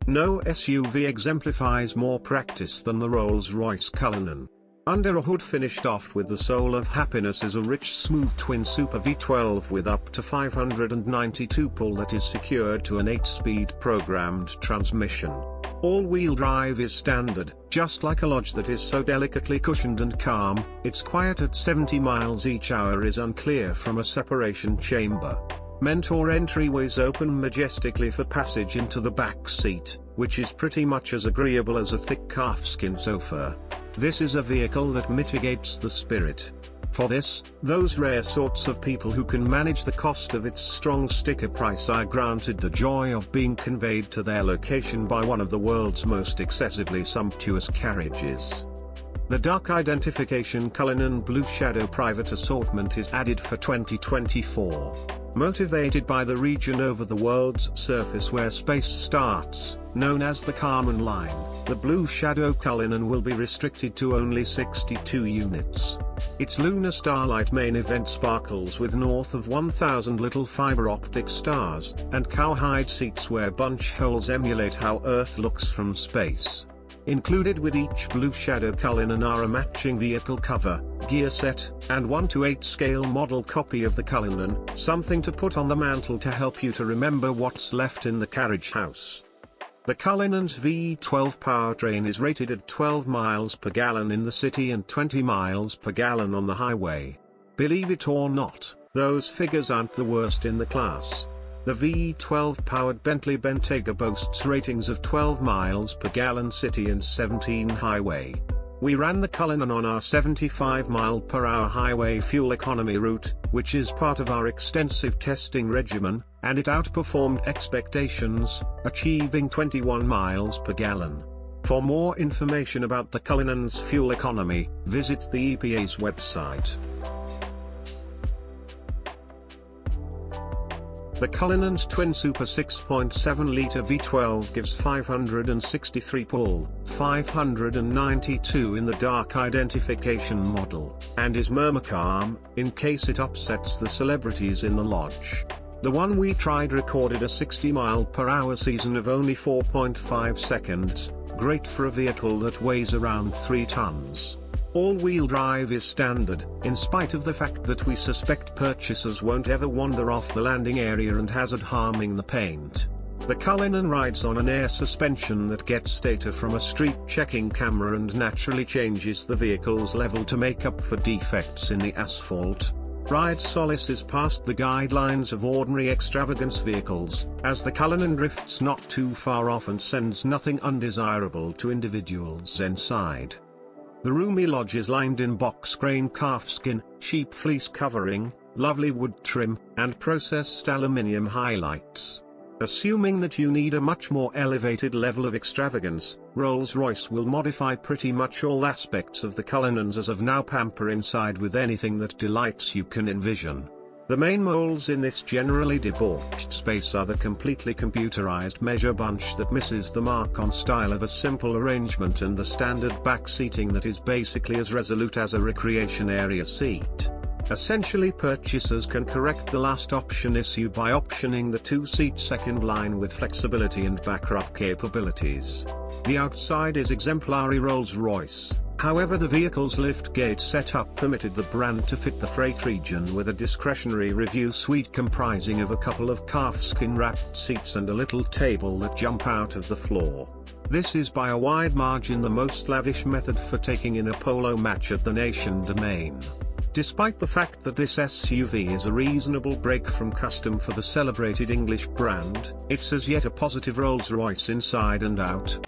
No SUV exemplifies more practice than the Rolls-Royce Cullinan. Under a hood finished off with the soul of happiness is a rich smooth twin super V12 with up to 592 pull that is secured to an 8-speed programmed transmission. All-wheel drive is standard, just like a Lodge that is so delicately cushioned and calm. Its quiet at 70 miles each hour is unclear from a separation chamber. Mentor entryways open majestically for passage into the back seat, which is pretty much as agreeable as a thick calfskin sofa. This is a vehicle that mitigates the spirit. For this, those rare sorts of people who can manage the cost of its strong sticker price are granted the joy of being conveyed to their location by one of the world's most excessively sumptuous carriages. The dark identification Cullinan Blue Shadow private assortment is added for 2024. Motivated by the region over the world's surface where space starts, known as the Kármán line, the Blue Shadow Cullinan will be restricted to only 62 units. Its lunar starlight main event sparkles with north of 1,000 little fiber optic stars, and cowhide seats where bunch holes emulate how Earth looks from space. Included with each Blue Shadow Cullinan are a matching vehicle cover, gear set, and 1:8 scale model copy of the Cullinan, something to put on the mantle to help you to remember what's left in the carriage house. The Cullinan's V12 powertrain is rated at 12 miles per gallon in the city and 20 miles per gallon on the highway. Believe it or not, those figures aren't the worst in the class. The V12-powered Bentley Bentayga boasts ratings of 12 miles per gallon city and 17 highway. We ran the Cullinan on our 75-mile-per-hour highway fuel economy route, which is part of our extensive testing regimen, and it outperformed expectations, achieving 21 miles per gallon. For more information about the Cullinan's fuel economy, visit the EPA's website. The Cullinan's twin super 6.7-litre V12 gives 563 pull, 592 in the dark identification model, and is murmur calm, in case it upsets the celebrities in the lodge. The one we tried recorded a 60-mile-per-hour season of only 4.5 seconds, great for a vehicle that weighs around 3 tons. All-wheel drive is standard, in spite of the fact that we suspect purchasers won't ever wander off the landing area and hazard harming the paint. The Cullinan rides on an air suspension that gets data from a street checking camera and naturally changes the vehicle's level to make up for defects in the asphalt. Ride solace is past the guidelines of ordinary extravagance vehicles, as the Cullinan drifts not too far off and sends nothing undesirable to individuals inside. The roomy lodge is lined in box grain calfskin, sheep fleece covering, lovely wood trim, and processed aluminium highlights. Assuming that you need a much more elevated level of extravagance, Rolls-Royce will modify pretty much all aspects of the Cullinans as of now, pamper inside with anything that delights you can envision. The main moles in this generally debauched space are the completely computerized measure bunch that misses the mark on style of a simple arrangement and the standard back seating that is basically as resolute as a recreation area seat. Essentially, purchasers can correct the last option issue by optioning the 2-seat second line with flexibility and backrub capabilities. The outside is exemplary Rolls-Royce. However, the vehicle's liftgate setup permitted the brand to fit the freight region with a discretionary review suite comprising of a couple of calfskin-wrapped seats and a little table that jump out of the floor. This is by a wide margin the most lavish method for taking in a polo match at the Nation Domain. Despite the fact that this SUV is a reasonable break from custom for the celebrated English brand, it's as yet a positive Rolls-Royce inside and out.